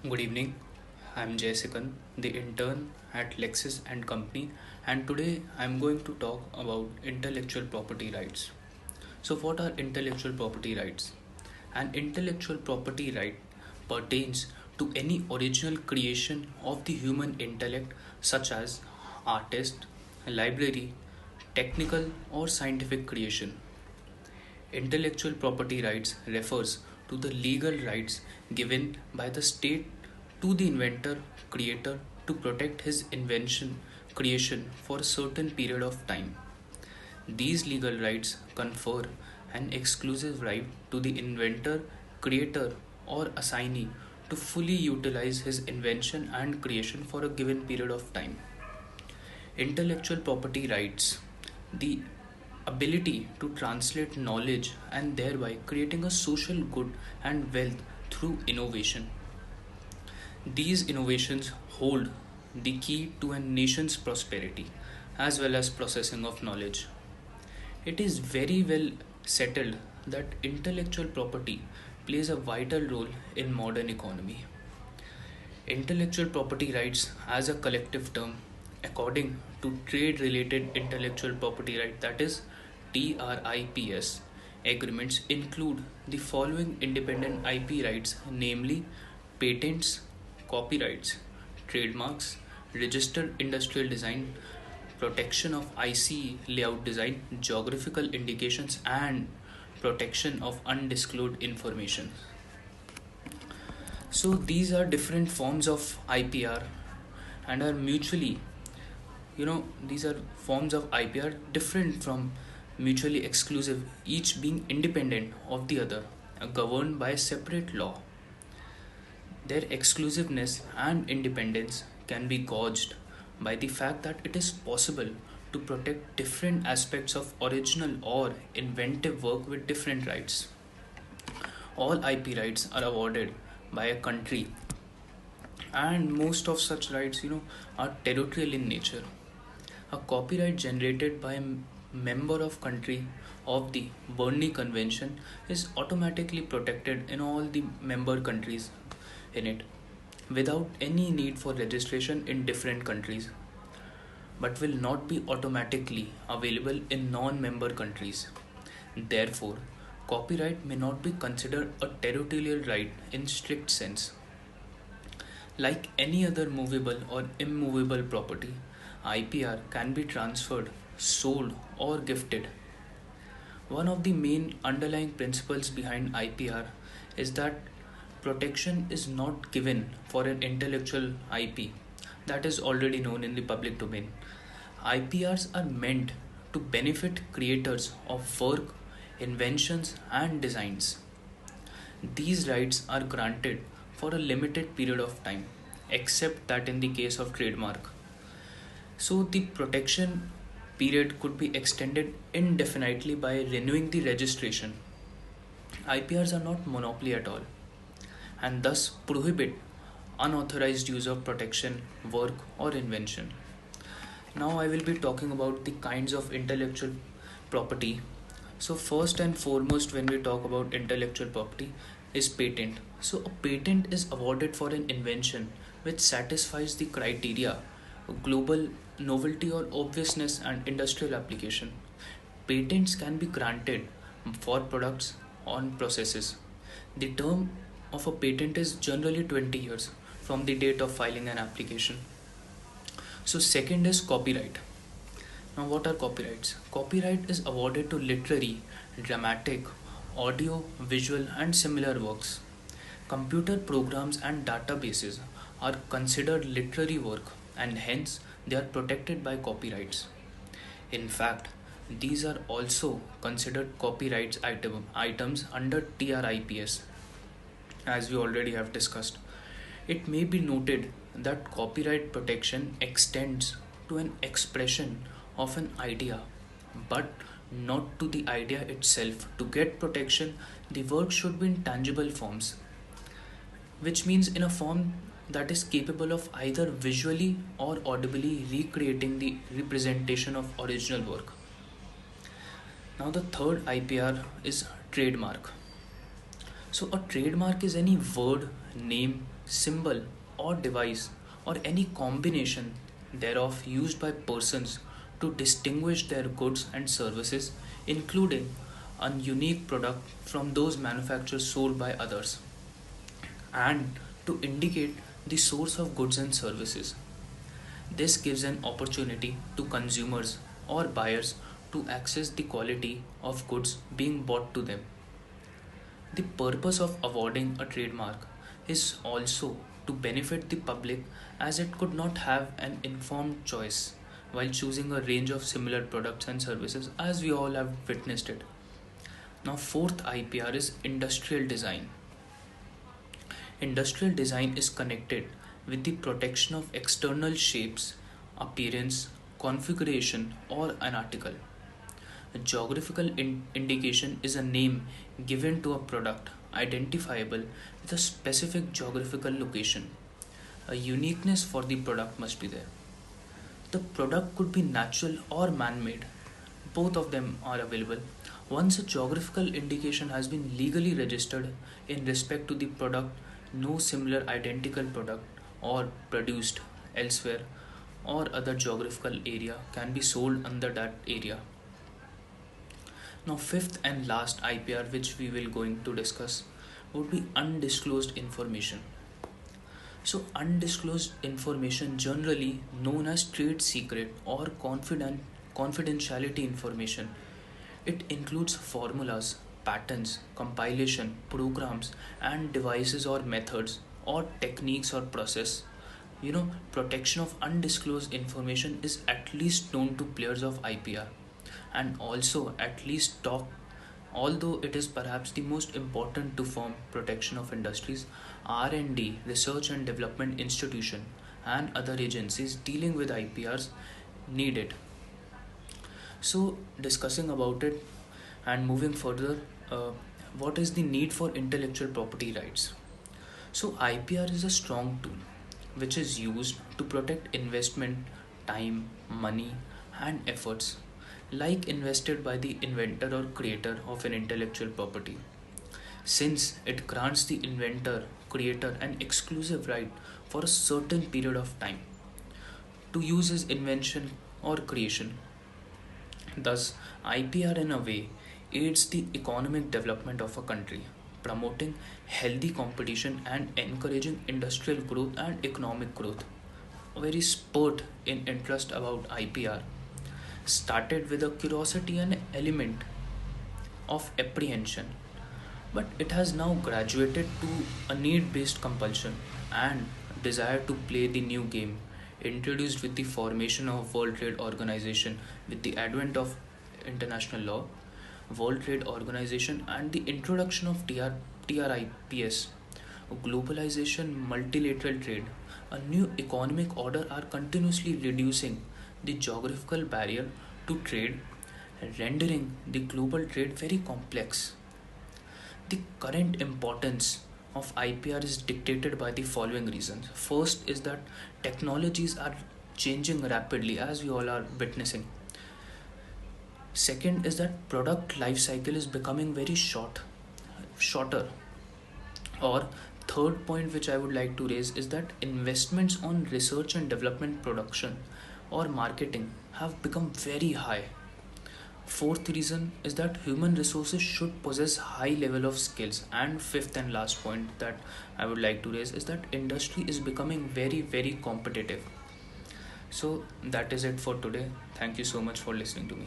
Good evening. I'm Jessican, the intern at Lexis and Company, and today I'm going to talk about intellectual property rights. So, what are intellectual property rights? An intellectual property right pertains to any original creation of the human intellect, such as artist, library, technical, or scientific creation. Intellectual property rights refers to the legal rights given by the state to the inventor creator to protect his invention creation for a certain period of time. These legal rights confer an exclusive right to the inventor, creator, or assignee to fully utilize his invention and creation for a given period of time. Intellectual property rights, the ability to translate knowledge and thereby creating a social good and wealth through innovation. These innovations hold the key to a nation's prosperity as well as processing of knowledge. It is very well settled that intellectual property plays a vital role in modern economy. Intellectual property rights as a collective term according to trade related intellectual property right, that is TRIPS agreements, include the following independent IP rights, namely patents, copyrights, trademarks, registered industrial design, protection of IC layout design, geographical indications, and protection of undisclosed information. So these are different forms of IPR and are mutually, these are forms of IPR different from mutually exclusive, each being independent of the other, governed by a separate law. Their exclusiveness and independence can be gauged by the fact that it is possible to protect different aspects of original or inventive work with different rights. All IP rights are awarded by a country, and most of such rights, are territorial in nature. A copyright generated by a member of country of the Berne Convention is automatically protected in all the member countries in it without any need for registration in different countries, but will not be automatically available in non-member countries. Therefore, copyright may not be considered a territorial right in strict sense. Like any other movable or immovable property, IPR can be transferred, sold, or gifted. One of the main underlying principles behind IPR is that protection is not given for an intellectual IP that is already known in the public domain. IPRs are meant to benefit creators of work, inventions, and designs. These rights are granted for a limited period of time, except that in the case of trademark. So the protection period could be extended indefinitely by renewing the registration. IPRs are not monopoly at all and thus prohibit unauthorized use of protection, work, or invention. Now I will be talking about the kinds of intellectual property. So first and foremost, when we talk about intellectual property, is patent. So a patent is awarded for an invention which satisfies the criteria global novelty or obviousness and industrial application. Patents can be granted for products on processes. The term of a patent is generally 20 years from the date of filing an application. So second is copyright. Now what are copyrights? Copyright is awarded to literary, dramatic, audio, visual and similar works. Computer programs and databases are considered literary work and hence they are protected by copyrights. In fact, these are also considered items under TRIPS, as we already have discussed. It may be noted that copyright protection extends to an expression of an idea, but not to the idea itself. To get protection, the work should be in tangible forms, which means in a form that is capable of either visually or audibly recreating the representation of original work. Now, the third IPR is trademark. So, a trademark is any word, name, symbol, or device, or any combination thereof used by persons to distinguish their goods and services, including a unique product from those manufactured sold by others, and to indicate the source of goods and services. This gives an opportunity to consumers or buyers to access the quality of goods being bought to them. The purpose of awarding a trademark is also to benefit the public, as it could not have an informed choice while choosing a range of similar products and services, as we all have witnessed it. Now, fourth IPR is industrial design. Industrial design is connected with the protection of external shapes, appearance, configuration, or an article. A geographical indication is a name given to a product identifiable with a specific geographical location. A uniqueness for the product must be there. The product could be natural or man made, both of them are available. Once a geographical indication has been legally registered in respect to the product, no similar identical product or produced elsewhere or other geographical area can be sold under that area. Now, fifth and last IPR which we will going to discuss would be undisclosed information. So, undisclosed information, generally known as trade secret or confidentiality information, it includes formulas, patterns, compilation, programs, and devices or methods or techniques or process. Protection of undisclosed information is at least known to players of IPR, and also at least talk, although it is perhaps the most important to firm protection of industries. R&D, research and development institution, and other agencies dealing with IPRs need it. So, discussing about it and moving further, uh, what is the need for intellectual property rights? So, IPR is a strong tool which is used to protect investment, time, money, and efforts like invested by the inventor or creator of an intellectual property, since it grants the inventor, creator an exclusive right for a certain period of time to use his invention or creation. Thus, IPR in a way aids the economic development of a country, promoting healthy competition and encouraging industrial growth and economic growth. A very spurt in interest about IPR started with a curiosity and element of apprehension, but it has now graduated to a need based compulsion and desire to play the new game, introduced with the formation of World Trade Organization with the advent of international law, World Trade Organization, and the introduction of TRIPS, globalization, multilateral trade, a new economic order are continuously reducing the geographical barrier to trade, rendering the global trade very complex. The current importance of IPR is dictated by the following reasons. First is that technologies are changing rapidly, as we all are witnessing. Second is that product life cycle is becoming very shorter. Or third point which I would like to raise is that investments on research and development, production or marketing have become very high. Fourth reason is that human resources should possess high level of skills. And fifth and last point that I would like to raise is that industry is becoming very competitive. So that is it for today. Thank you so much for listening to me.